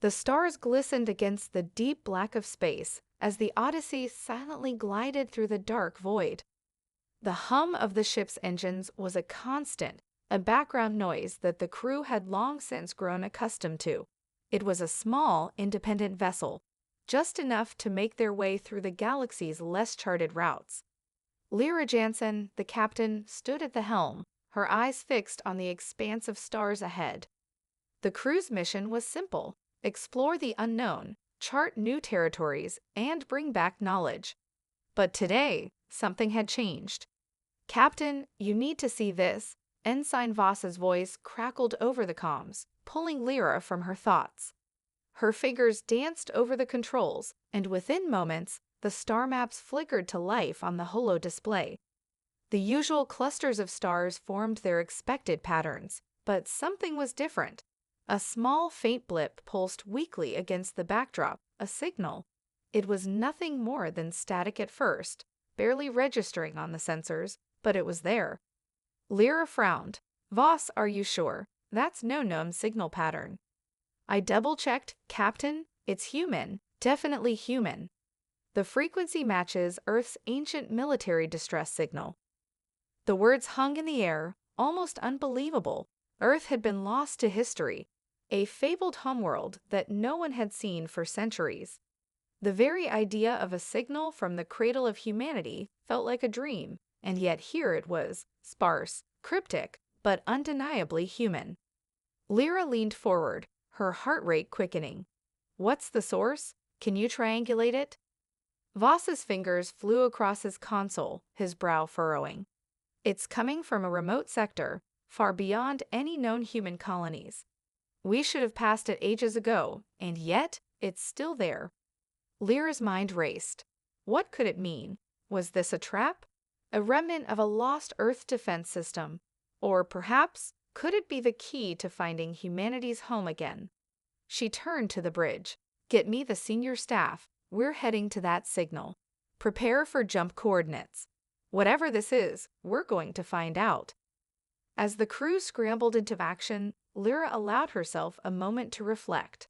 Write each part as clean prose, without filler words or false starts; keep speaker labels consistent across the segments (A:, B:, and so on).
A: The stars glistened against the deep black of space as the Odyssey silently glided through the dark void. The hum of the ship's engines was a constant, a background noise that the crew had long since grown accustomed to. It was a small, independent vessel, just enough to make their way through the galaxy's less charted routes. Lyra Jansen, the captain, stood at the helm, her eyes fixed on the expanse of stars ahead. The crew's mission was simple: explore the unknown, chart new territories, and bring back knowledge. But today, something had changed. "Captain, you need to see this." Ensign Voss's voice crackled over the comms, pulling Lyra from her thoughts. Her fingers danced over the controls, and within moments, the star maps flickered to life on the holo display. The usual clusters of stars formed their expected patterns, but something was different. A small, faint blip pulsed weakly against the backdrop, a signal. It was nothing more than static at first, barely registering on the sensors, but it was there. Lyra frowned. "Voss, are you sure? That's no known signal pattern." "I double-checked, Captain. It's human, definitely human. The frequency matches Earth's ancient military distress signal." The words hung in the air, almost unbelievable. Earth had been lost to history, a fabled homeworld that no one had seen for centuries. The very idea of a signal from the cradle of humanity felt like a dream, and yet here it was, sparse, cryptic, but undeniably human. Lyra leaned forward, her heart rate quickening. "What's the source? Can you triangulate it?" Voss's fingers flew across his console, his brow furrowing. "It's coming from a remote sector, far beyond any known human colonies. We should have passed it ages ago, and yet it's still there." Lyra's mind raced. What could it mean? Was this a trap? A remnant of a lost Earth defense system? Or perhaps, could it be the key to finding humanity's home again? She turned to the bridge. "Get me the senior staff. We're heading to that signal. Prepare for jump coordinates. Whatever this is, we're going to find out." As the crew scrambled into action, Lyra allowed herself a moment to reflect.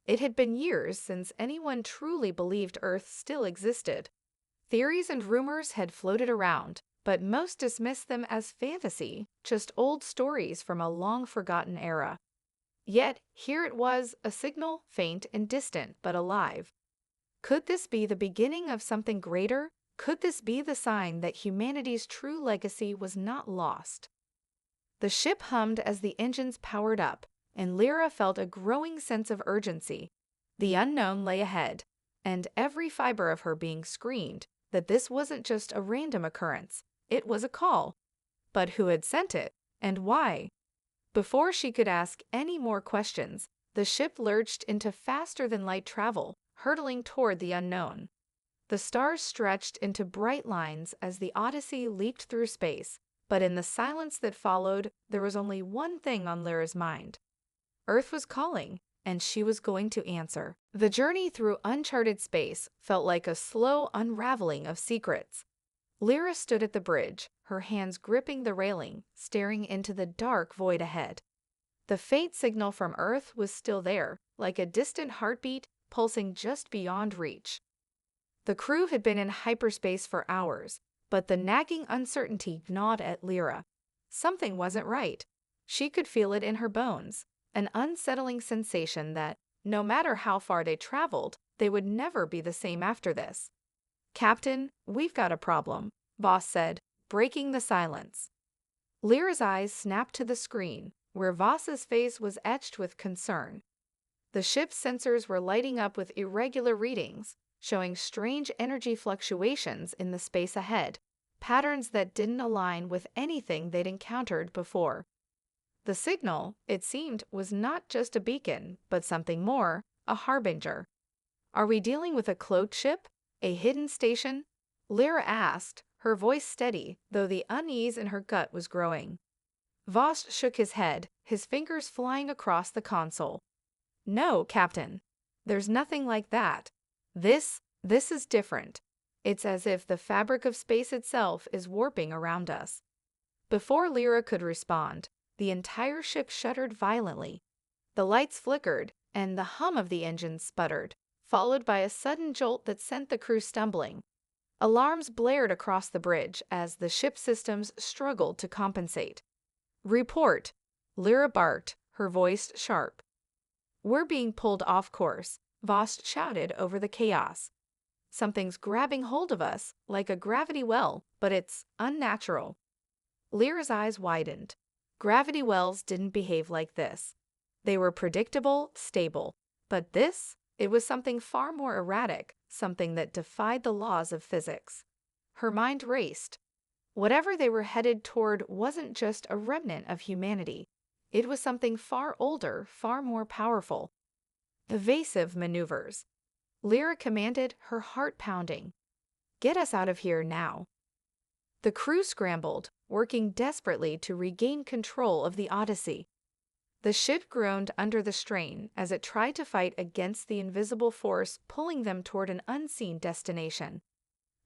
A: It had been years since anyone truly believed Earth still existed. Theories and rumors had floated around, but most dismissed them as fantasy, just old stories from a long-forgotten era. Yet, here it was, a signal, faint and distant, but alive. Could this be the beginning of something greater? Could this be the sign that humanity's true legacy was not lost? The ship hummed as the engines powered up, and Lyra felt a growing sense of urgency. The unknown lay ahead, and every fiber of her being screamed that this wasn't just a random occurrence, it was a call. But who had sent it, and why? Before she could ask any more questions, the ship lurched into faster-than-light travel, hurtling toward the unknown. The stars stretched into bright lines as the Odyssey leaped through space, but in the silence that followed, there was only one thing on Lyra's mind. Earth was calling, and she was going to answer. The journey through uncharted space felt like a slow unraveling of secrets. Lyra stood at the bridge, her hands gripping the railing, staring into the dark void ahead. The faint signal from Earth was still there, like a distant heartbeat pulsing just beyond reach. The crew had been in hyperspace for hours, but the nagging uncertainty gnawed at Lyra. Something wasn't right. She could feel it in her bones, an unsettling sensation that, no matter how far they traveled, they would never be the same after this. "Captain, we've got a problem," Voss said, breaking the silence. Lyra's eyes snapped to the screen, where Voss's face was etched with concern. The ship's sensors were lighting up with irregular readings, showing strange energy fluctuations in the space ahead, patterns that didn't align with anything they'd encountered before. The signal, it seemed, was not just a beacon, but something more, a harbinger. "Are we dealing with a cloaked ship? A hidden station?" Lyra asked, her voice steady, though the unease in her gut was growing. Voss shook his head, his fingers flying across the console. "No, Captain. There's nothing like that. This is different. It's as if the fabric of space itself is warping around us." Before Lyra could respond, the entire ship shuddered violently. The lights flickered, and the hum of the engine sputtered, followed by a sudden jolt that sent the crew stumbling. Alarms blared across the bridge as the ship systems struggled to compensate. "Report," Lyra barked, her voice sharp. "We're being pulled off course," Voss shouted over the chaos. "Something's grabbing hold of us, like a gravity well, but it's unnatural." Lyra's eyes widened. Gravity wells didn't behave like this. They were predictable, stable. But this? It was something far more erratic, something that defied the laws of physics. Her mind raced. Whatever they were headed toward wasn't just a remnant of humanity. It was something far older, far more powerful. Evasive maneuvers. Lyra commanded, her heart pounding. "Get us out of here now." The crew scrambled, working desperately to regain control of the Odyssey. The ship groaned under the strain as it tried to fight against the invisible force pulling them toward an unseen destination.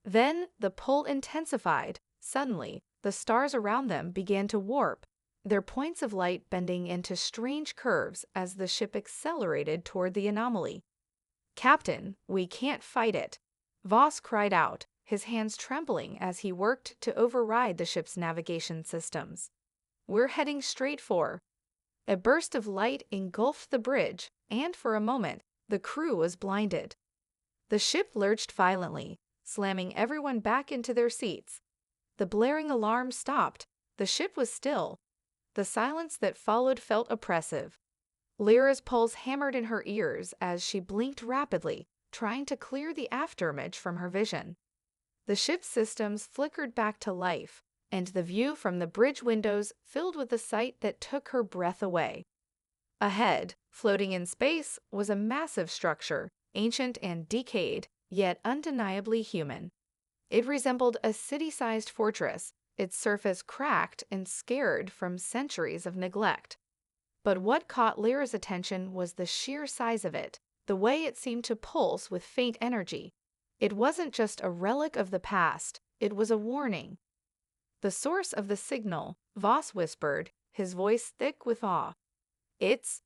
A: Then the pull intensified. Suddenly, the stars around them began to warp, their points of light bending into strange curves as the ship accelerated toward the anomaly. "Captain, we can't fight it," Voss cried out, his hands trembling as he worked to override the ship's navigation systems. "We're heading straight for—" A burst of light engulfed the bridge, and for a moment, the crew was blinded. The ship lurched violently, slamming everyone back into their seats. The blaring alarm stopped. The ship was still. The silence that followed felt oppressive. Lyra's pulse hammered in her ears as she blinked rapidly, trying to clear the afterimage from her vision. The ship's systems flickered back to life, and the view from the bridge windows filled with a sight that took her breath away. Ahead, floating in space, was a massive structure, ancient and decayed, yet undeniably human. It resembled a city-sized fortress, its surface cracked and scarred from centuries of neglect. But what caught Lyra's attention was the sheer size of it, the way it seemed to pulse with faint energy. It wasn't just a relic of the past, it was a warning. "The source of the signal," Voss whispered, his voice thick with awe. It's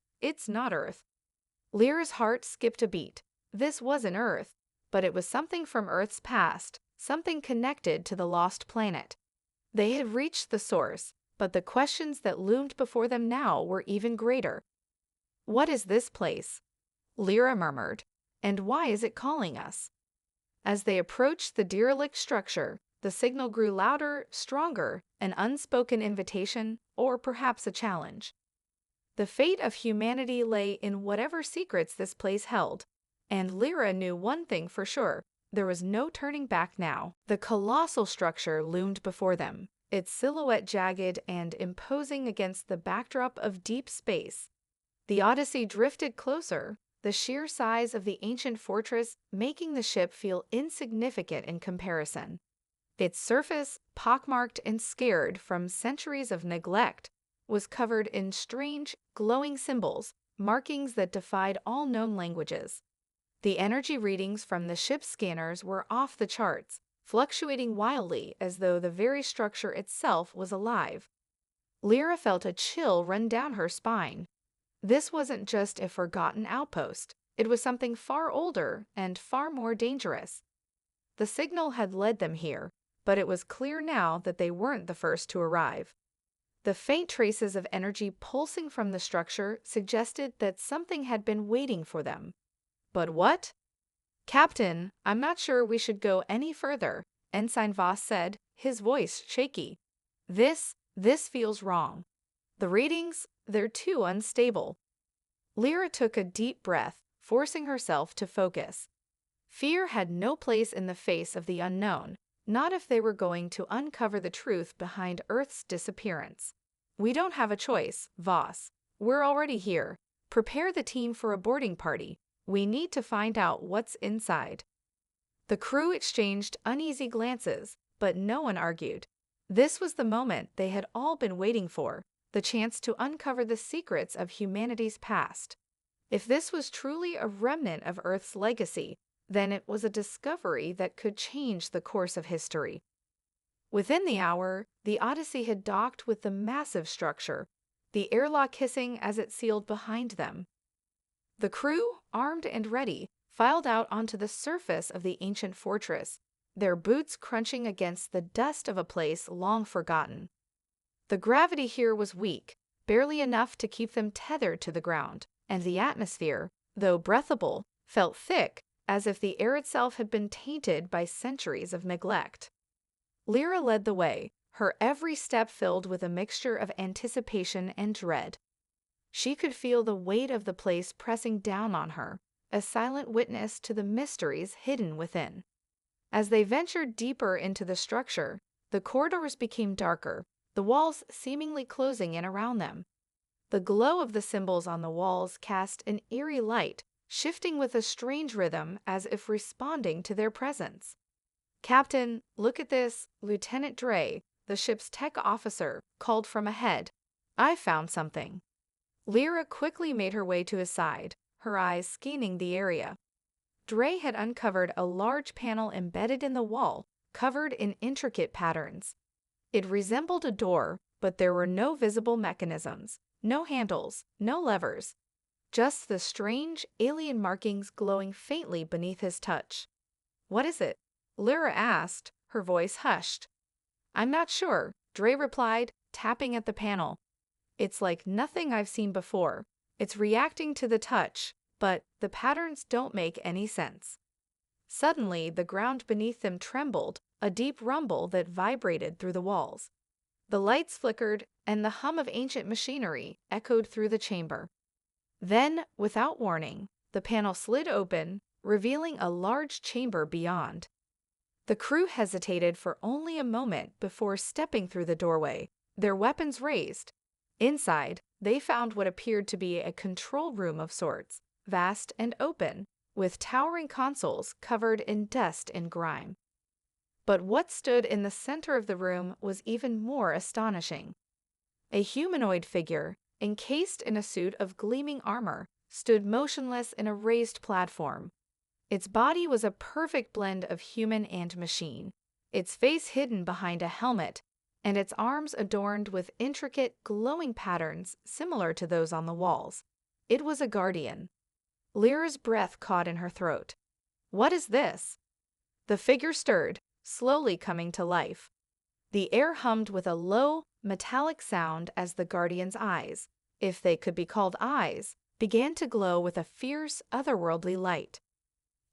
A: not Earth." Lyra's heart skipped a beat. This wasn't Earth, but it was something from Earth's past, something connected to the lost planet. They had reached the source, but the questions that loomed before them now were even greater. "What is this place?" Lyra murmured. "And why is it calling us?" As they approached the derelict structure, the signal grew louder, stronger, an unspoken invitation, or perhaps a challenge. The fate of humanity lay in whatever secrets this place held, and Lyra knew one thing for sure: there was no turning back now. The colossal structure loomed before them, its silhouette jagged and imposing against the backdrop of deep space. The Odyssey drifted closer, the sheer size of the ancient fortress making the ship feel insignificant in comparison. Its surface, pockmarked and scarred from centuries of neglect, was covered in strange, glowing symbols, markings that defied all known languages. The energy readings from the ship's scanners were off the charts, fluctuating wildly as though the very structure itself was alive. Lyra felt a chill run down her spine. This wasn't just a forgotten outpost. It was something far older and far more dangerous. The signal had led them here, but it was clear now that they weren't the first to arrive. The faint traces of energy pulsing from the structure suggested that something had been waiting for them. But what? "Captain, I'm not sure we should go any further," Ensign Voss said, his voice shaky. This feels wrong. The readings, they're too unstable." Lyra took a deep breath, forcing herself to focus. Fear had no place in the face of the unknown, not if they were going to uncover the truth behind Earth's disappearance. "We don't have a choice, Voss. We're already here. Prepare the team for a boarding party. We need to find out what's inside." The crew exchanged uneasy glances, but no one argued. This was the moment they had all been waiting for, the chance to uncover the secrets of humanity's past. If this was truly a remnant of Earth's legacy, then it was a discovery that could change the course of history. Within the hour, the Odyssey had docked with the massive structure, the airlock hissing as it sealed behind them. The crew, armed and ready, filed out onto the surface of the ancient fortress, their boots crunching against the dust of a place long forgotten. The gravity here was weak, barely enough to keep them tethered to the ground, and the atmosphere, though breathable, felt thick, as if the air itself had been tainted by centuries of neglect. Lyra led the way, her every step filled with a mixture of anticipation and dread. She could feel the weight of the place pressing down on her, a silent witness to the mysteries hidden within. As they ventured deeper into the structure, the corridors became darker, the walls seemingly closing in around them. The glow of the symbols on the walls cast an eerie light, shifting with a strange rhythm as if responding to their presence. "Captain, look at this," Lieutenant Dre, the ship's tech officer, called from ahead. "I found something." Lyra quickly made her way to his side, her eyes scanning the area. Dre had uncovered a large panel embedded in the wall, covered in intricate patterns. It resembled a door, but there were no visible mechanisms, no handles, no levers. Just the strange, alien markings glowing faintly beneath his touch. "What is it?" Lyra asked, her voice hushed. "I'm not sure," Dre replied, tapping at the panel. "It's like nothing I've seen before. It's reacting to the touch, but the patterns don't make any sense." Suddenly, the ground beneath them trembled, a deep rumble that vibrated through the walls. The lights flickered, and the hum of ancient machinery echoed through the chamber. Then, without warning, the panel slid open, revealing a large chamber beyond. The crew hesitated for only a moment before stepping through the doorway, their weapons raised. Inside, they found what appeared to be a control room of sorts, vast and open, with towering consoles covered in dust and grime. But what stood in the center of the room was even more astonishing. A humanoid figure, encased in a suit of gleaming armor, stood motionless in a raised platform. Its body was a perfect blend of human and machine, its face hidden behind a helmet, and its arms adorned with intricate, glowing patterns similar to those on the walls. It was a guardian. Lyra's breath caught in her throat. "What is this?" The figure stirred, slowly coming to life. The air hummed with a low, metallic sound as the guardian's eyes, if they could be called eyes, began to glow with a fierce, otherworldly light.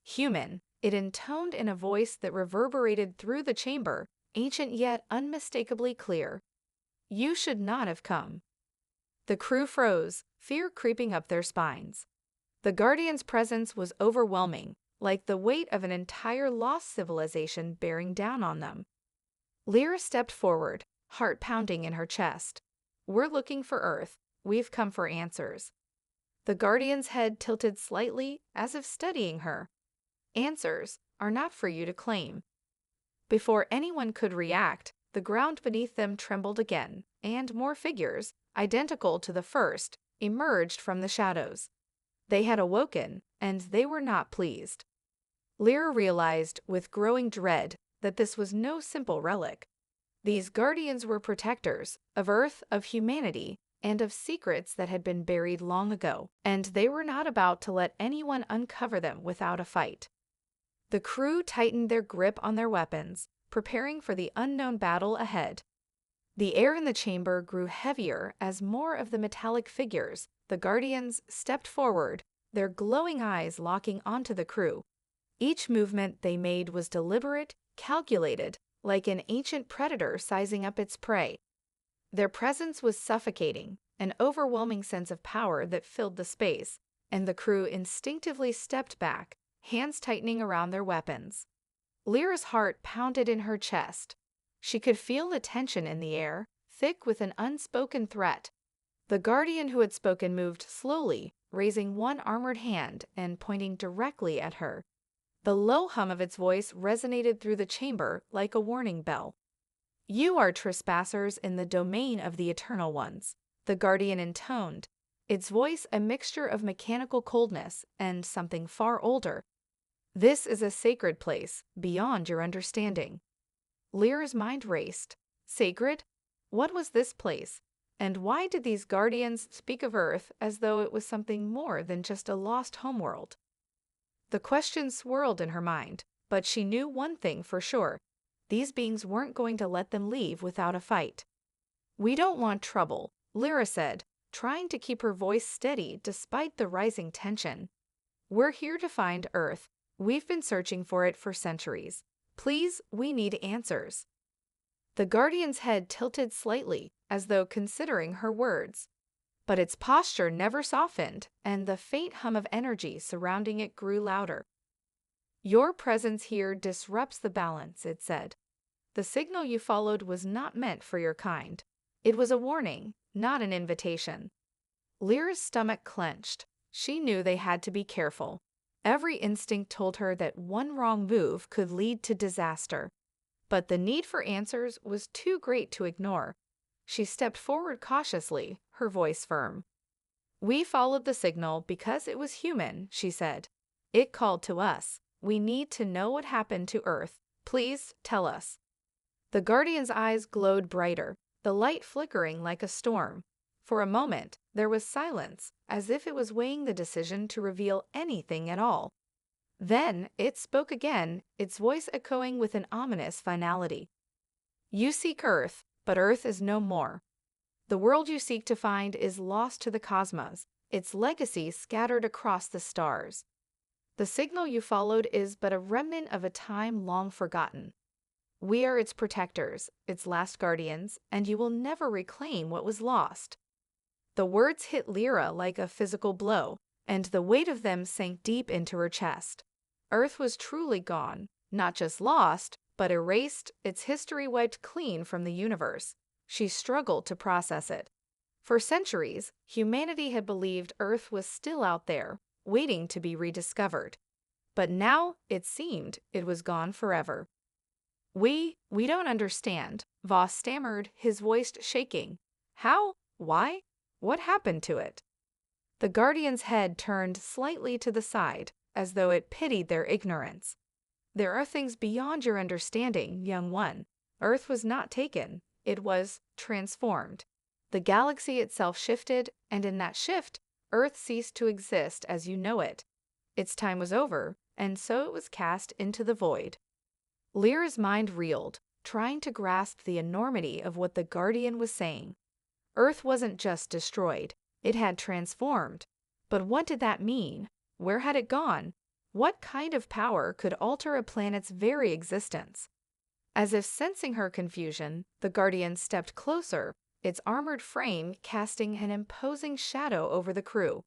A: "Human," it intoned in a voice that reverberated through the chamber, ancient yet unmistakably clear. "You should not have come." The crew froze, fear creeping up their spines. The Guardian's presence was overwhelming, like the weight of an entire lost civilization bearing down on them. Lyra stepped forward, heart pounding in her chest. "We're looking for Earth. We've come for answers." The Guardian's head tilted slightly, as if studying her. "Answers are not for you to claim." Before anyone could react, the ground beneath them trembled again, and more figures, identical to the first, emerged from the shadows. They had awoken, and they were not pleased. Lyra realized, with growing dread, that this was no simple relic. These guardians were protectors of Earth, of humanity, and of secrets that had been buried long ago, and they were not about to let anyone uncover them without a fight. The crew tightened their grip on their weapons, preparing for the unknown battle ahead. The air in the chamber grew heavier as more of the metallic figures, the Guardians, stepped forward, their glowing eyes locking onto the crew. Each movement they made was deliberate, calculated, like an ancient predator sizing up its prey. Their presence was suffocating, an overwhelming sense of power that filled the space, and the crew instinctively stepped back, hands tightening around their weapons. Lyra's heart pounded in her chest. She could feel the tension in the air, thick with an unspoken threat. The Guardian who had spoken moved slowly, raising one armored hand and pointing directly at her. The low hum of its voice resonated through the chamber like a warning bell. "You are trespassers in the domain of the Eternal Ones," the Guardian intoned, its voice a mixture of mechanical coldness and something far older. "This is a sacred place, beyond your understanding." Lyra's mind raced. Sacred? What was this place? And why did these guardians speak of Earth as though it was something more than just a lost homeworld? The question swirled in her mind, but she knew one thing for sure. These beings weren't going to let them leave without a fight. "We don't want trouble," Lyra said, trying to keep her voice steady despite the rising tension. "We're here to find Earth. We've been searching for it for centuries. Please, we need answers." The Guardian's head tilted slightly, as though considering her words. But its posture never softened, and the faint hum of energy surrounding it grew louder. "Your presence here disrupts the balance," it said. "The signal you followed was not meant for your kind. It was a warning, not an invitation." Lyra's stomach clenched. She knew they had to be careful. Every instinct told her that one wrong move could lead to disaster. But the need for answers was too great to ignore. She stepped forward cautiously, her voice firm. "We followed the signal because it was human," she said. "It called to us. We need to know what happened to Earth. Please tell us." The Guardian's eyes glowed brighter, the light flickering like a storm. For a moment, there was silence, as if it was weighing the decision to reveal anything at all. Then it spoke again, its voice echoing with an ominous finality. "You seek Earth, but Earth is no more. The world you seek to find is lost to the cosmos, its legacy scattered across the stars. The signal you followed is but a remnant of a time long forgotten. We are its protectors, its last guardians, and you will never reclaim what was lost." The words hit Lyra like a physical blow, and the weight of them sank deep into her chest. Earth was truly gone, not just lost, but erased, its history wiped clean from the universe. She struggled to process it. For centuries, humanity had believed Earth was still out there, waiting to be rediscovered. But now, it seemed, it was gone forever. We don't understand," Voss stammered, his voice shaking. "How? Why? What happened to it?" The Guardian's head turned slightly to the side, as though it pitied their ignorance. "There are things beyond your understanding, young one. Earth was not taken. It was transformed. The galaxy itself shifted, and in that shift, Earth ceased to exist as you know it. Its time was over, and so it was cast into the void." Lyra's mind reeled, trying to grasp the enormity of what the Guardian was saying. Earth wasn't just destroyed, it had transformed. But what did that mean? Where had it gone? What kind of power could alter a planet's very existence? As if sensing her confusion, the Guardian stepped closer, its armored frame casting an imposing shadow over the crew.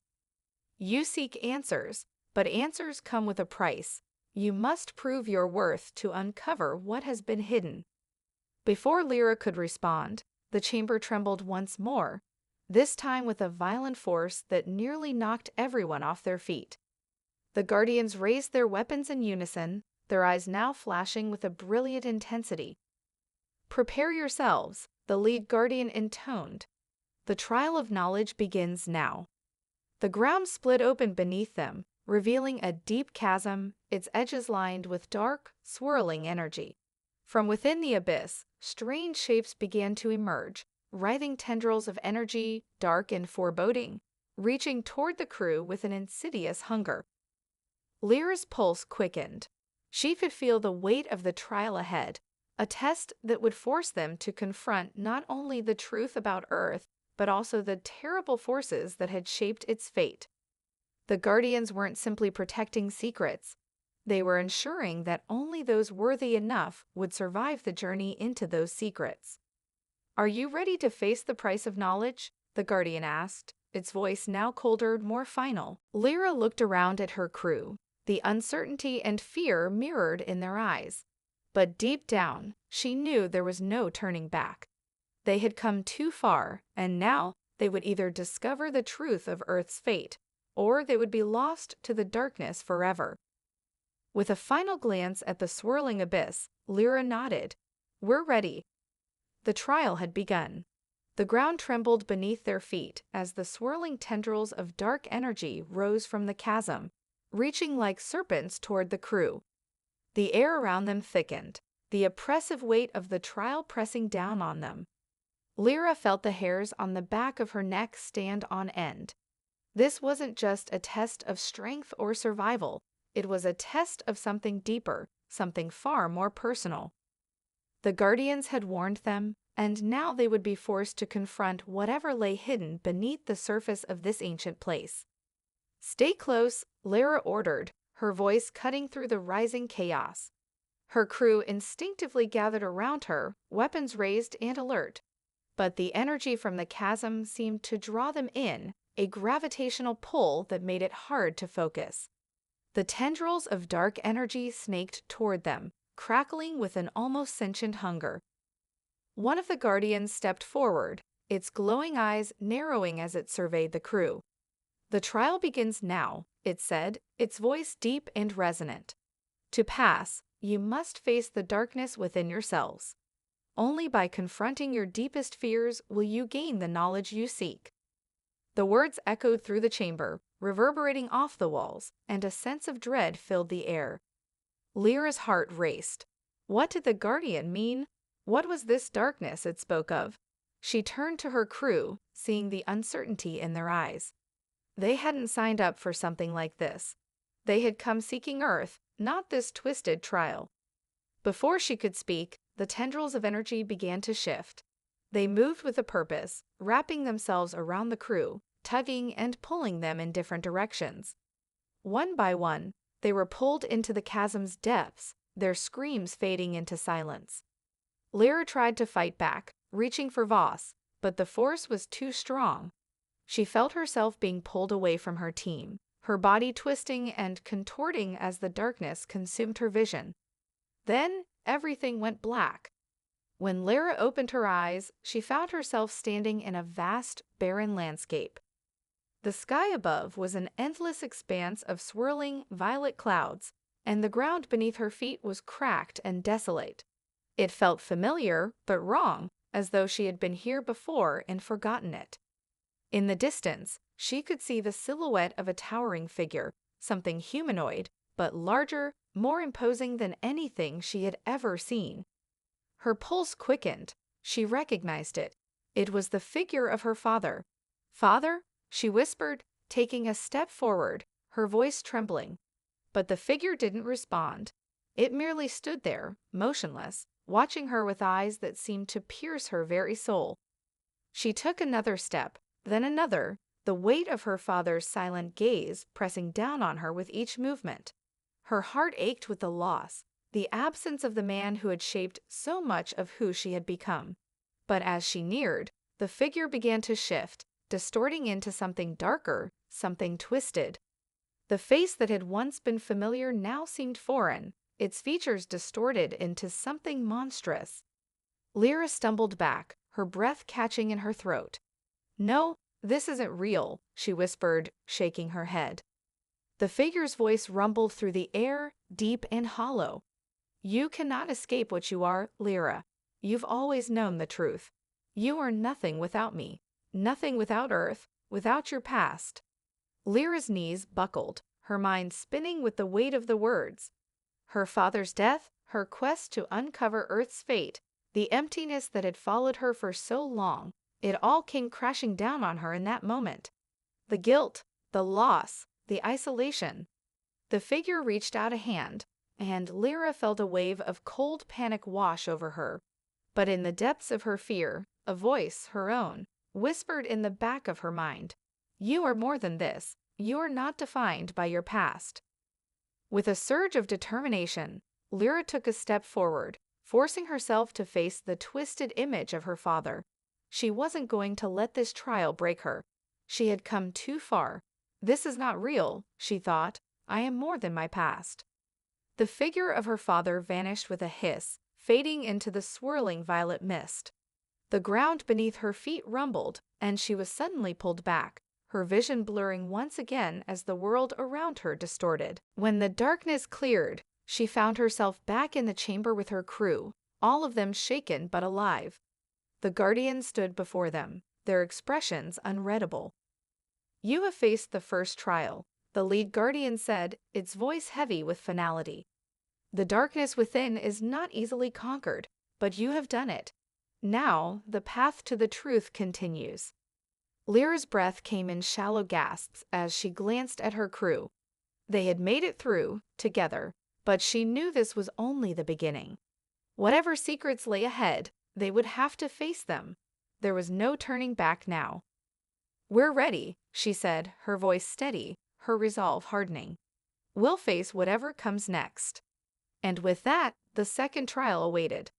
A: "You seek answers, but answers come with a price. You must prove your worth to uncover what has been hidden." Before Lyra could respond, the chamber trembled once more, this time with a violent force that nearly knocked everyone off their feet. The Guardians raised their weapons in unison, their eyes now flashing with a brilliant intensity. "Prepare yourselves," the lead Guardian intoned. "The trial of knowledge begins now." The ground split open beneath them, revealing a deep chasm, its edges lined with dark, swirling energy. From within the abyss, strange shapes began to emerge, writhing tendrils of energy, dark and foreboding, reaching toward the crew with an insidious hunger. Lyra's pulse quickened. She could feel the weight of the trial ahead, a test that would force them to confront not only the truth about Earth, but also the terrible forces that had shaped its fate. The Guardians weren't simply protecting secrets. They were ensuring that only those worthy enough would survive the journey into those secrets. "Are you ready to face the price of knowledge?" the Guardian asked, its voice now colder, more final. Lyra looked around at her crew, the uncertainty and fear mirrored in their eyes. But deep down, she knew there was no turning back. They had come too far, and now they would either discover the truth of Earth's fate, or they would be lost to the darkness forever. With a final glance at the swirling abyss, Lyra nodded. "We're ready." The trial had begun. The ground trembled beneath their feet as the swirling tendrils of dark energy rose from the chasm, reaching like serpents toward the crew. The air around them thickened, the oppressive weight of the trial pressing down on them. Lyra felt the hairs on the back of her neck stand on end. This wasn't just a test of strength or survival, it was a test of something deeper, something far more personal. The Guardians had warned them, and now they would be forced to confront whatever lay hidden beneath the surface of this ancient place. "Stay close," Lyra ordered, her voice cutting through the rising chaos. Her crew instinctively gathered around her, weapons raised and alert. But the energy from the chasm seemed to draw them in, a gravitational pull that made it hard to focus. The tendrils of dark energy snaked toward them, crackling with an almost sentient hunger. One of the Guardians stepped forward, its glowing eyes narrowing as it surveyed the crew. "The trial begins now," it said, its voice deep and resonant. "To pass, you must face the darkness within yourselves. Only by confronting your deepest fears will you gain the knowledge you seek." The words echoed through the chamber, reverberating off the walls, and a sense of dread filled the air. Lyra's heart raced. What did the Guardian mean? What was this darkness it spoke of? She turned to her crew, seeing the uncertainty in their eyes. They hadn't signed up for something like this. They had come seeking Earth, not this twisted trial. Before she could speak, the tendrils of energy began to shift. They moved with a purpose, wrapping themselves around the crew, tugging and pulling them in different directions. One by one, they were pulled into the chasm's depths, their screams fading into silence. Lyra tried to fight back, reaching for Voss, but the force was too strong. She felt herself being pulled away from her team, her body twisting and contorting as the darkness consumed her vision. Then, everything went black. When Lyra opened her eyes, she found herself standing in a vast, barren landscape. The sky above was an endless expanse of swirling, violet clouds, and the ground beneath her feet was cracked and desolate. It felt familiar, but wrong, as though she had been here before and forgotten it. In the distance, she could see the silhouette of a towering figure, something humanoid, but larger, more imposing than anything she had ever seen. Her pulse quickened. She recognized it. It was the figure of her father. "Father?" she whispered, taking a step forward, her voice trembling. But the figure didn't respond. It merely stood there, motionless, watching her with eyes that seemed to pierce her very soul. She took another step, then another, the weight of her father's silent gaze pressing down on her with each movement. Her heart ached with the loss, the absence of the man who had shaped so much of who she had become. But as she neared, the figure began to shift, distorting into something darker, something twisted. The face that had once been familiar now seemed foreign, its features distorted into something monstrous. Lyra stumbled back, her breath catching in her throat. "No, this isn't real," she whispered, shaking her head. The figure's voice rumbled through the air, deep and hollow. "You cannot escape what you are, Lyra. You've always known the truth. You are nothing without me, nothing without Earth, without your past." Lyra's knees buckled, her mind spinning with the weight of the words. Her father's death, her quest to uncover Earth's fate, the emptiness that had followed her for so long, it all came crashing down on her in that moment. The guilt, the loss, the isolation. The figure reached out a hand, and Lyra felt a wave of cold panic wash over her. But in the depths of her fear, a voice, her own, whispered in the back of her mind, "You are more than this. You are not defined by your past." With a surge of determination, Lyra took a step forward, forcing herself to face the twisted image of her father. She wasn't going to let this trial break her. She had come too far. "This is not real," she thought. "I am more than my past." The figure of her father vanished with a hiss, fading into the swirling violet mist. The ground beneath her feet rumbled, and she was suddenly pulled back, her vision blurring once again as the world around her distorted. When the darkness cleared, she found herself back in the chamber with her crew, all of them shaken but alive. The Guardians stood before them, their expressions unreadable. "You have faced the first trial," the lead Guardian said, its voice heavy with finality. "The darkness within is not easily conquered, but you have done it. Now, the path to the truth continues. Lyra's breath came in shallow gasps as she glanced at her crew. They had made it through, together, but she knew this was only the beginning. Whatever secrets lay ahead, they would have to face them. There was no turning back now. "We're ready," she said, her voice steady, her resolve hardening. "We'll face whatever comes next." And with that, the second trial awaited.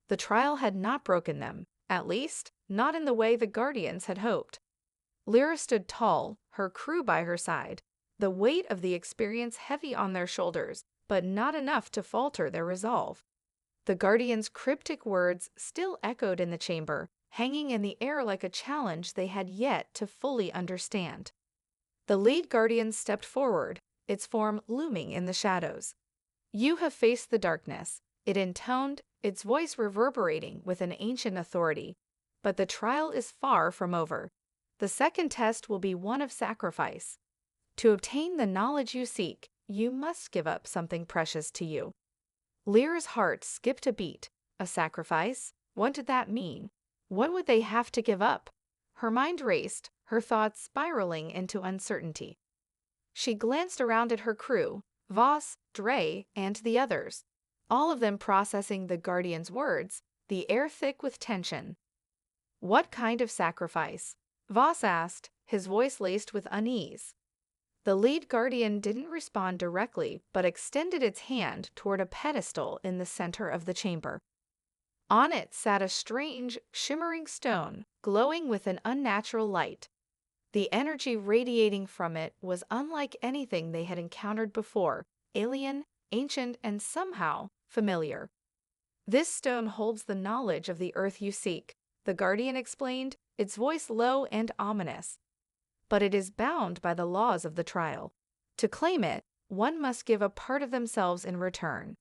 A: The trial had not broken them, at least, not in the way the Guardians had hoped. Lyra stood tall, her crew by her side, the weight of the experience heavy on their shoulders, but not enough to falter their resolve. The Guardians' cryptic words still echoed in the chamber, hanging in the air like a challenge they had yet to fully understand. The lead Guardian stepped forward, its form looming in the shadows. "You have faced the darkness," it intoned, its voice reverberating with an ancient authority. "But the trial is far from over. The second test will be one of sacrifice. To obtain the knowledge you seek, you must give up something precious to you." Lyra's heart skipped a beat. A sacrifice? What did that mean? What would they have to give up? Her mind raced, her thoughts spiraling into uncertainty. She glanced around at her crew, Voss, Dre, and the others, all of them processing the Guardian's words, the air thick with tension. "What kind of sacrifice?" Voss asked, his voice laced with unease. The lead Guardian didn't respond directly, but extended its hand toward a pedestal in the center of the chamber. On it sat a strange, shimmering stone, glowing with an unnatural light. The energy radiating from it was unlike anything they had encountered before, alien, ancient, and somehow familiar. "This stone holds the knowledge of the earth you seek," the Guardian explained, its voice low and ominous. "But it is bound by the laws of the trial. To claim it, one must give a part of themselves in return.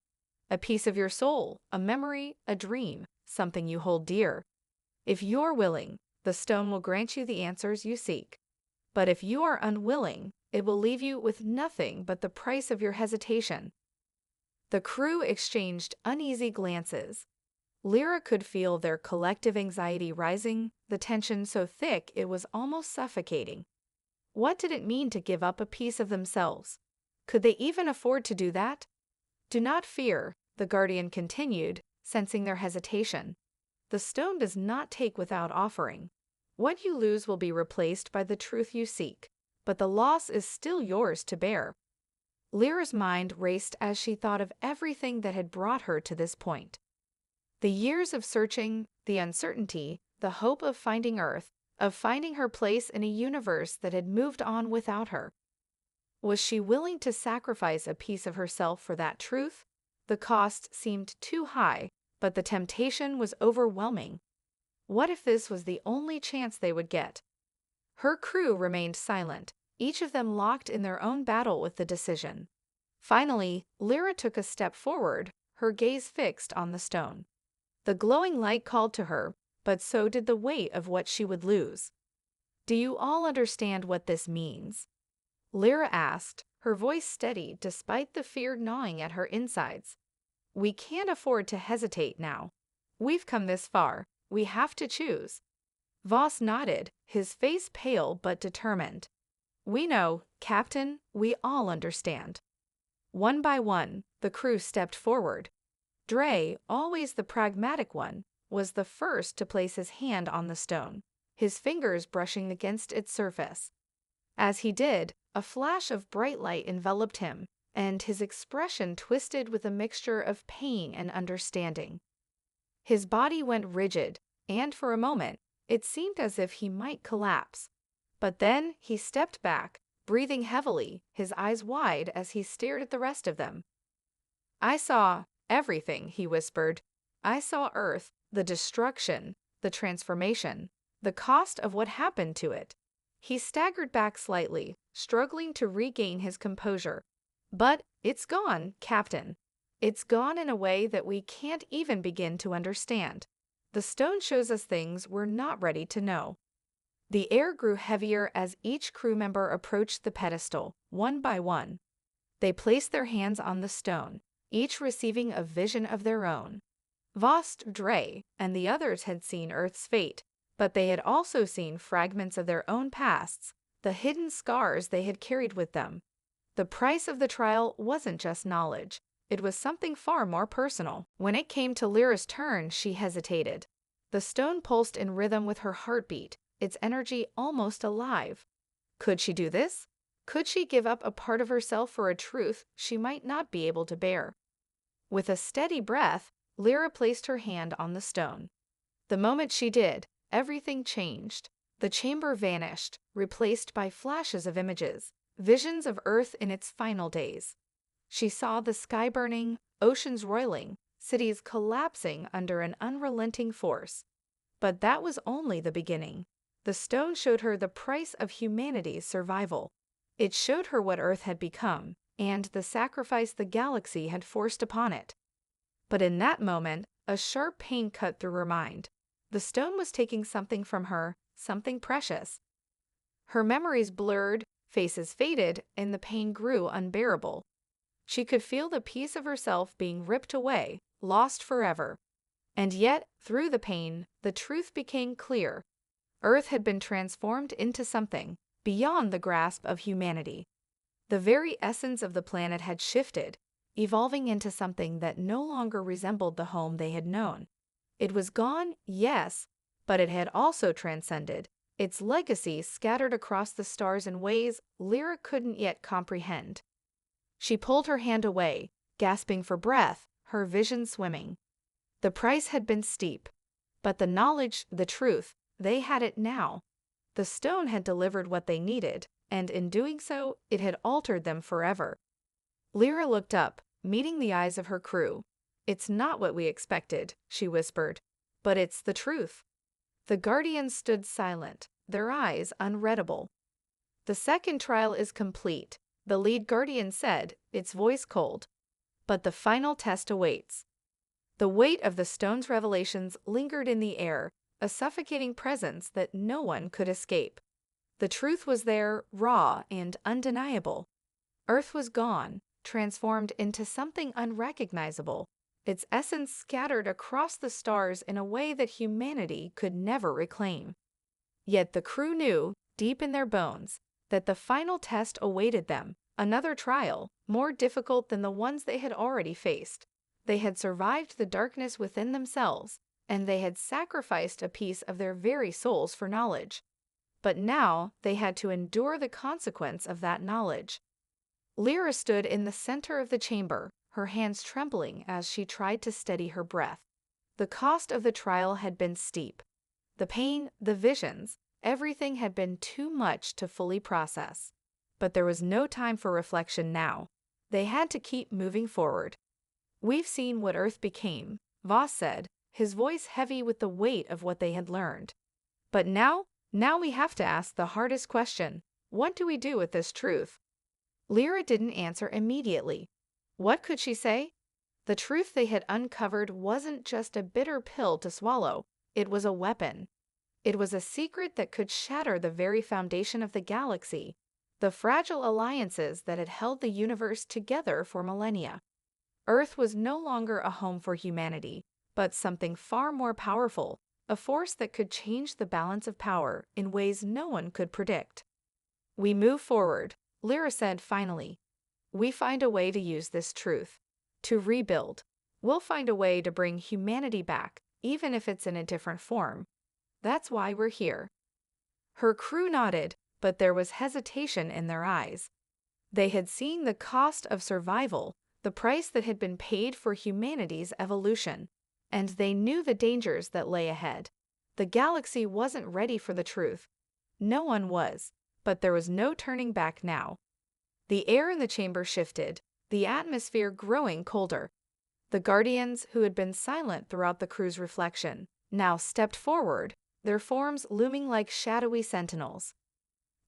A: A piece of your soul, a memory, a dream, something you hold dear. If you're willing, the stone will grant you the answers you seek. But if you are unwilling, it will leave you with nothing but the price of your hesitation." The crew exchanged uneasy glances. Lyra could feel their collective anxiety rising, the tension so thick it was almost suffocating. What did it mean to give up a piece of themselves? Could they even afford to do that? "Do not fear," the Guardian continued, sensing their hesitation. "The stone does not take without offering. What you lose will be replaced by the truth you seek, but the loss is still yours to bear." Lyra's mind raced as she thought of everything that had brought her to this point. The years of searching, the uncertainty, the hope of finding Earth, of finding her place in a universe that had moved on without her. Was she willing to sacrifice a piece of herself for that truth? The cost seemed too high, but the temptation was overwhelming. What if this was the only chance they would get? Her crew remained silent, each of them locked in their own battle with the decision. Finally, Lyra took a step forward, her gaze fixed on the stone. The glowing light called to her, but so did the weight of what she would lose. "Do you all understand what this means?" Lyra asked, her voice steady despite the fear gnawing at her insides. "We can't afford to hesitate now. We've come this far. We have to choose." Voss nodded, his face pale but determined. "We know, Captain, we all understand." One by one, the crew stepped forward. Dre, always the pragmatic one, was the first to place his hand on the stone, his fingers brushing against its surface. As he did, a flash of bright light enveloped him, and his expression twisted with a mixture of pain and understanding. His body went rigid, and for a moment, it seemed as if he might collapse. But then he stepped back, breathing heavily, his eyes wide as he stared at the rest of them. "I saw everything," he whispered. "I saw Earth, the destruction, the transformation, the cost of what happened to it." He staggered back slightly, struggling to regain his composure. "But it's gone, Captain. It's gone in a way that we can't even begin to understand. The stone shows us things we're not ready to know." The air grew heavier as each crew member approached the pedestal, one by one. They placed their hands on the stone, each receiving a vision of their own. Vost, Dre, and the others had seen Earth's fate, but they had also seen fragments of their own pasts, the hidden scars they had carried with them. The price of the trial wasn't just knowledge. It was something far more personal. When it came to Lyra's turn, she hesitated. The stone pulsed in rhythm with her heartbeat, its energy almost alive. Could she do this? Could she give up a part of herself for a truth she might not be able to bear? With a steady breath, Lyra placed her hand on the stone. The moment she did, everything changed. The chamber vanished, replaced by flashes of images, visions of Earth in its final days. She saw the sky burning, oceans roiling, cities collapsing under an unrelenting force. But that was only the beginning. The stone showed her the price of humanity's survival. It showed her what Earth had become, and the sacrifice the galaxy had forced upon it. But in that moment, a sharp pain cut through her mind. The stone was taking something from her, something precious. Her memories blurred, faces faded, and the pain grew unbearable. She could feel the piece of herself being ripped away, lost forever. And yet, through the pain, the truth became clear. Earth had been transformed into something beyond the grasp of humanity. The very essence of the planet had shifted, evolving into something that no longer resembled the home they had known. It was gone, yes, but it had also transcended, its legacy scattered across the stars in ways Lyra couldn't yet comprehend. She pulled her hand away, gasping for breath, her vision swimming. The price had been steep, but the knowledge, the truth, they had it now. The stone had delivered what they needed, and in doing so, it had altered them forever. Lyra looked up, meeting the eyes of her crew. "It's not what we expected," she whispered, "but it's the truth." The Guardians stood silent, their eyes unreadable. "The second trial is complete," the lead Guardian said, its voice cold. "But the final test awaits." The weight of the stone's revelations lingered in the air, a suffocating presence that no one could escape. The truth was there, raw and undeniable. Earth was gone, transformed into something unrecognizable, its essence scattered across the stars in a way that humanity could never reclaim. Yet the crew knew, deep in their bones, that the final test awaited them, another trial, more difficult than the ones they had already faced. They had survived the darkness within themselves, and they had sacrificed a piece of their very souls for knowledge. But now they had to endure the consequence of that knowledge. Lyra stood in the center of the chamber, her hands trembling as she tried to steady her breath. The cost of the trial had been steep. The pain, the visions, everything had been too much to fully process. But there was no time for reflection now. They had to keep moving forward. "We've seen what Earth became," Voss said, his voice heavy with the weight of what they had learned. "But now we have to ask the hardest question. What do we do with this truth?" Lyra didn't answer immediately. What could she say? The truth they had uncovered wasn't just a bitter pill to swallow, it was a weapon. It was a secret that could shatter the very foundation of the galaxy, the fragile alliances that had held the universe together for millennia. Earth was no longer a home for humanity, but something far more powerful, a force that could change the balance of power in ways no one could predict. "We move forward," Lyra said finally. "We find a way to use this truth, to rebuild. We'll find a way to bring humanity back, even if it's in a different form. That's why we're here." Her crew nodded, but there was hesitation in their eyes. They had seen the cost of survival, the price that had been paid for humanity's evolution, and they knew the dangers that lay ahead. The galaxy wasn't ready for the truth. No one was, but there was no turning back now. The air in the chamber shifted, the atmosphere growing colder. The Guardians, who had been silent throughout the crew's reflection, now stepped forward, their forms looming like shadowy sentinels.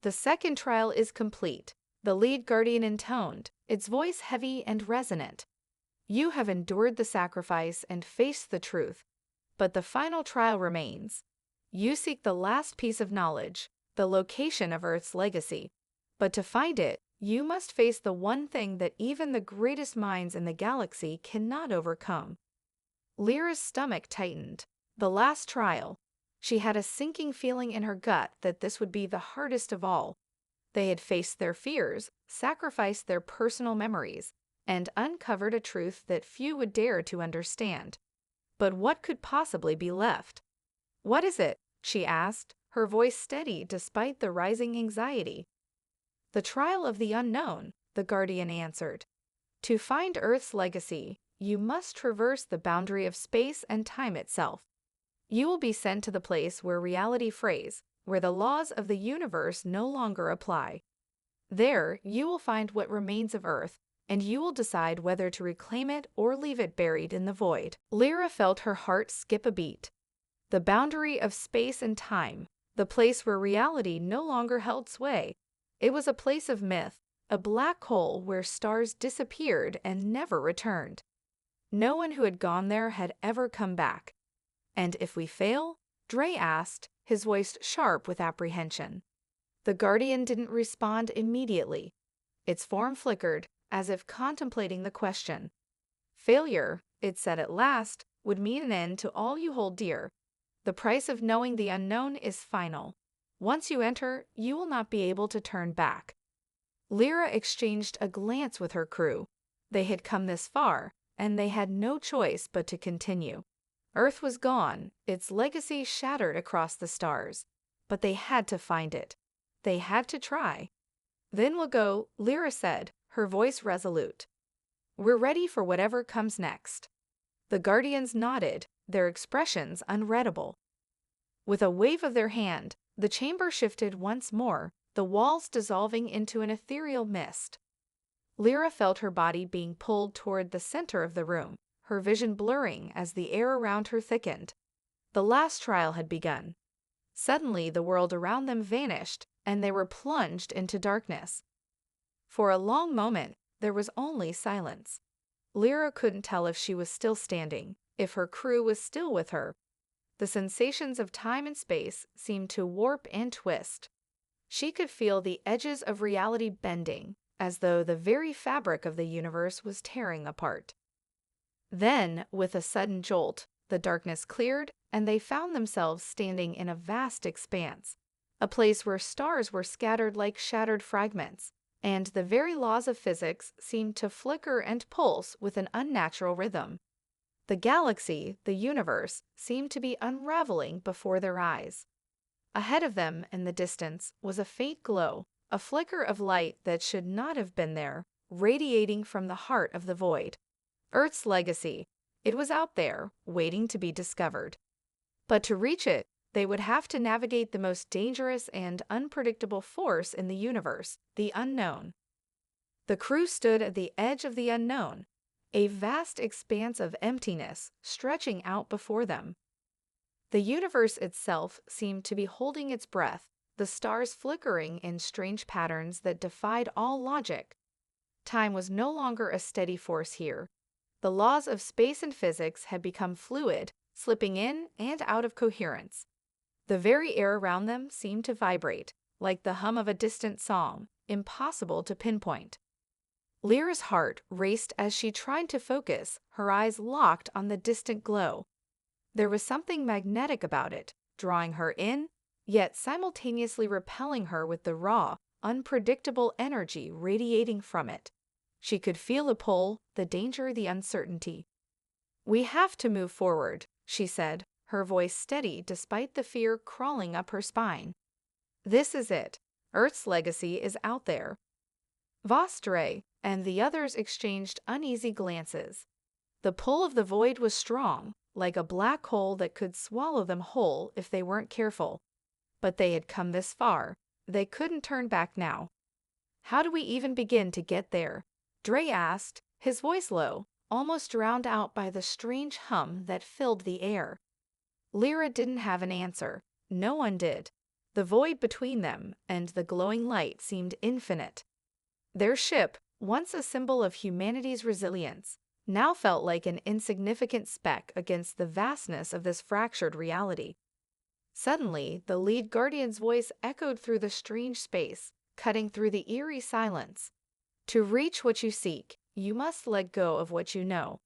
A: "The second trial is complete," the lead Guardian intoned, its voice heavy and resonant. "You have endured the sacrifice and faced the truth, but the final trial remains. You seek the last piece of knowledge, the location of Earth's legacy. But to find it, you must face the one thing that even the greatest minds in the galaxy cannot overcome." Lyra's stomach tightened. The last trial. She had a sinking feeling in her gut that this would be the hardest of all. They had faced their fears, sacrificed their personal memories, and uncovered a truth that few would dare to understand. But what could possibly be left? "What is it?" she asked, her voice steady despite the rising anxiety. "The trial of the unknown," the Guardian answered. "To find Earth's legacy, you must traverse the boundary of space and time itself. You will be sent to the place where reality frays, where the laws of the universe no longer apply. There, you will find what remains of Earth, and you will decide whether to reclaim it or leave it buried in the void." Lyra felt her heart skip a beat. The boundary of space and time, the place where reality no longer held sway. It was a place of myth, a black hole where stars disappeared and never returned. No one who had gone there had ever come back. "And if we fail?" Dre asked, his voice sharp with apprehension. The Guardian didn't respond immediately. Its form flickered, as if contemplating the question. "Failure," it said at last, "would mean an end to all you hold dear. The price of knowing the unknown is final. Once you enter, you will not be able to turn back." Lyra exchanged a glance with her crew. They had come this far, and they had no choice but to continue. Earth was gone, its legacy shattered across the stars. But they had to find it. They had to try. "Then we'll go," Lyra said, her voice resolute. "We're ready for whatever comes next." The Guardians nodded, their expressions unreadable. With a wave of their hand, the chamber shifted once more, the walls dissolving into an ethereal mist. Lyra felt her body being pulled toward the center of the room, her vision blurring as the air around her thickened. The last trial had begun. Suddenly, the world around them vanished, and they were plunged into darkness. For a long moment, there was only silence. Lyra couldn't tell if she was still standing, if her crew was still with her. The sensations of time and space seemed to warp and twist. She could feel the edges of reality bending, as though the very fabric of the universe was tearing apart. Then, with a sudden jolt, the darkness cleared, and they found themselves standing in a vast expanse, a place where stars were scattered like shattered fragments, and the very laws of physics seemed to flicker and pulse with an unnatural rhythm. The galaxy, the universe, seemed to be unraveling before their eyes. Ahead of them, in the distance, was a faint glow, a flicker of light that should not have been there, radiating from the heart of the void. Earth's legacy. It was out there, waiting to be discovered. But to reach it, they would have to navigate the most dangerous and unpredictable force in the universe, the unknown. The crew stood at the edge of the unknown, a vast expanse of emptiness stretching out before them. The universe itself seemed to be holding its breath, the stars flickering in strange patterns that defied all logic. Time was no longer a steady force here. The laws of space and physics had become fluid, slipping in and out of coherence. The very air around them seemed to vibrate, like the hum of a distant song, impossible to pinpoint. Lyra's heart raced as she tried to focus, her eyes locked on the distant glow. There was something magnetic about it, drawing her in, yet simultaneously repelling her with the raw, unpredictable energy radiating from it. She could feel the pull, the danger, the uncertainty. "We have to move forward," she said, her voice steady despite the fear crawling up her spine. "This is it. Earth's legacy is out there." Vostre and the others exchanged uneasy glances. The pull of the void was strong, like a black hole that could swallow them whole if they weren't careful. But they had come this far. They couldn't turn back now. "How do we even begin to get there?" Dre asked, his voice low, almost drowned out by the strange hum that filled the air. Lyra didn't have an answer. No one did. The void between them and the glowing light seemed infinite. Their ship, once a symbol of humanity's resilience, now felt like an insignificant speck against the vastness of this fractured reality. Suddenly, the lead guardian's voice echoed through the strange space, cutting through the eerie silence. "To reach what you seek, you must let go of what you know.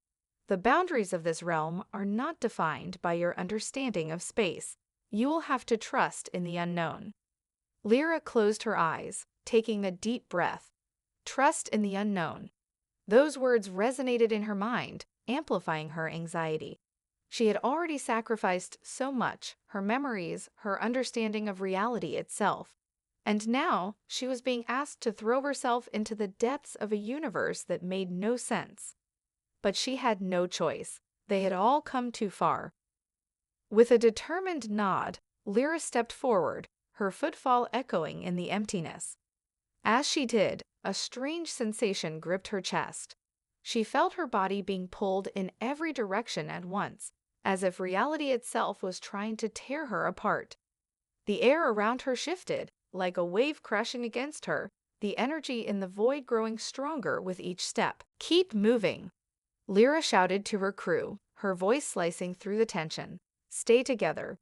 A: The boundaries of this realm are not defined by your understanding of space. You will have to trust in the unknown. Lyra closed her eyes, taking a deep breath. Trust in the unknown. Those words resonated in her mind, amplifying her anxiety. She had already sacrificed so much, her memories, her understanding of reality itself. And now she was being asked to throw herself into the depths of a universe that made no sense. But she had no choice. They had all come too far. With a determined nod, Lyra stepped forward, her footfall echoing in the emptiness. As she did, a strange sensation gripped her chest. She felt her body being pulled in every direction at once, as if reality itself was trying to tear her apart. The air around her shifted, like a wave crashing against her, the energy in the void growing stronger with each step. "Keep moving," Lyra shouted to her crew, her voice slicing through the tension. "Stay together."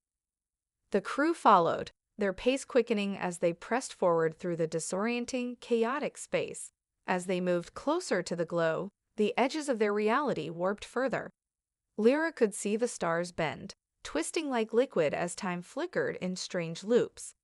A: The crew followed, their pace quickening as they pressed forward through the disorienting, chaotic space. As they moved closer to the glow, the edges of their reality warped further. Lyra could see the stars bend, twisting like liquid as time flickered in strange loops.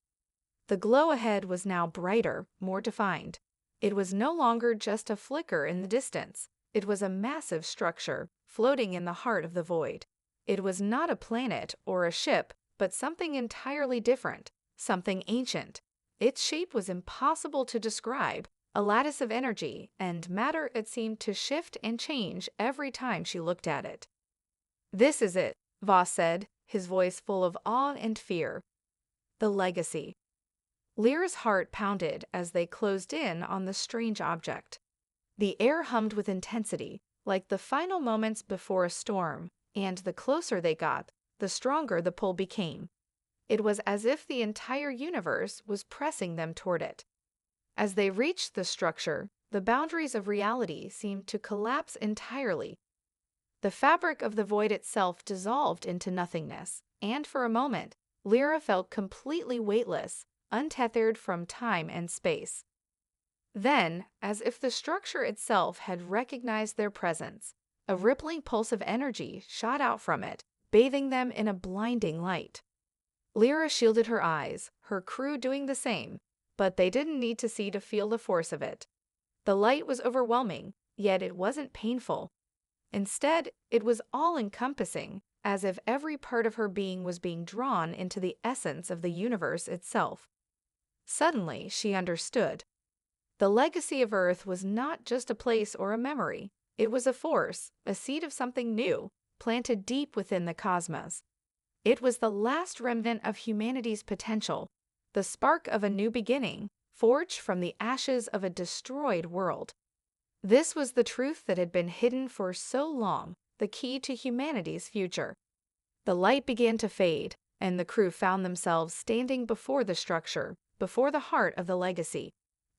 A: The glow ahead was now brighter, more defined. It was no longer just a flicker in the distance. It was a massive structure, floating in the heart of the void. It was not a planet or a ship, but something entirely different, something ancient. Its shape was impossible to describe, a lattice of energy and matter it seemed to shift and change every time she looked at it. "This is it," Voss said, his voice full of awe and fear. "The legacy." Lyra's heart pounded as they closed in on the strange object. The air hummed with intensity, like the final moments before a storm, and the closer they got, the stronger the pull became. It was as if the entire universe was pressing them toward it. As they reached the structure, the boundaries of reality seemed to collapse entirely. The fabric of the void itself dissolved into nothingness, and for a moment, Lyra felt completely weightless, untethered from time and space. Then, as if the structure itself had recognized their presence, a rippling pulse of energy shot out from it, bathing them in a blinding light. Lyra shielded her eyes, her crew doing the same, but they didn't need to see to feel the force of it. The light was overwhelming, yet it wasn't painful. Instead, it was all-encompassing, as if every part of her being was being drawn into the essence of the universe itself. Suddenly, she understood. The legacy of Earth was not just a place or a memory. It was a force, a seed of something new, planted deep within the cosmos. It was the last remnant of humanity's potential, the spark of a new beginning, forged from the ashes of a destroyed world. This was the truth that had been hidden for so long, the key to humanity's future. The light began to fade, and the crew found themselves standing before the structure, before the heart of the legacy.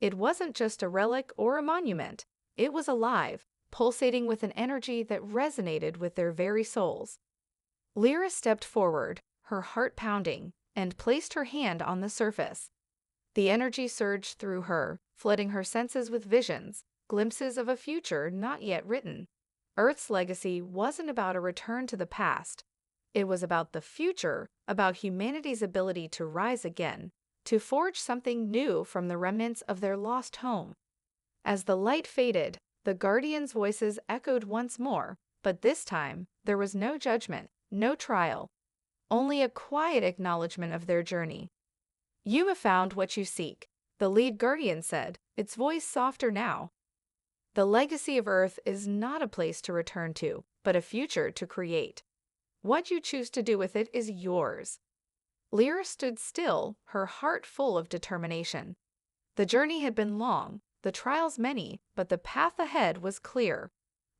A: It wasn't just a relic or a monument. It was alive, pulsating with an energy that resonated with their very souls. Lyra stepped forward, her heart pounding, and placed her hand on the surface. The energy surged through her, flooding her senses with visions, glimpses of a future not yet written. Earth's legacy wasn't about a return to the past. It was about the future, about humanity's ability to rise again, to forge something new from the remnants of their lost home. As the light faded, the Guardians' voices echoed once more, but this time there was no judgment, no trial, only a quiet acknowledgement of their journey. "You have found what you seek," the lead Guardian said, its voice softer now. "The legacy of Earth is not a place to return to, but a future to create. What you choose to do with it is yours." Lyra stood still, her heart full of determination. The journey had been long, the trials many, but the path ahead was clear.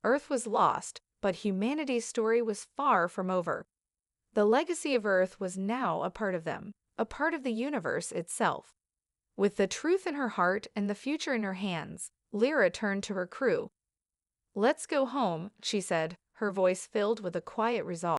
A: Earth was lost, but humanity's story was far from over. The legacy of Earth was now a part of them, a part of the universe itself. With the truth in her heart and the future in her hands, Lyra turned to her crew. "Let's go home," she said, her voice filled with a quiet resolve.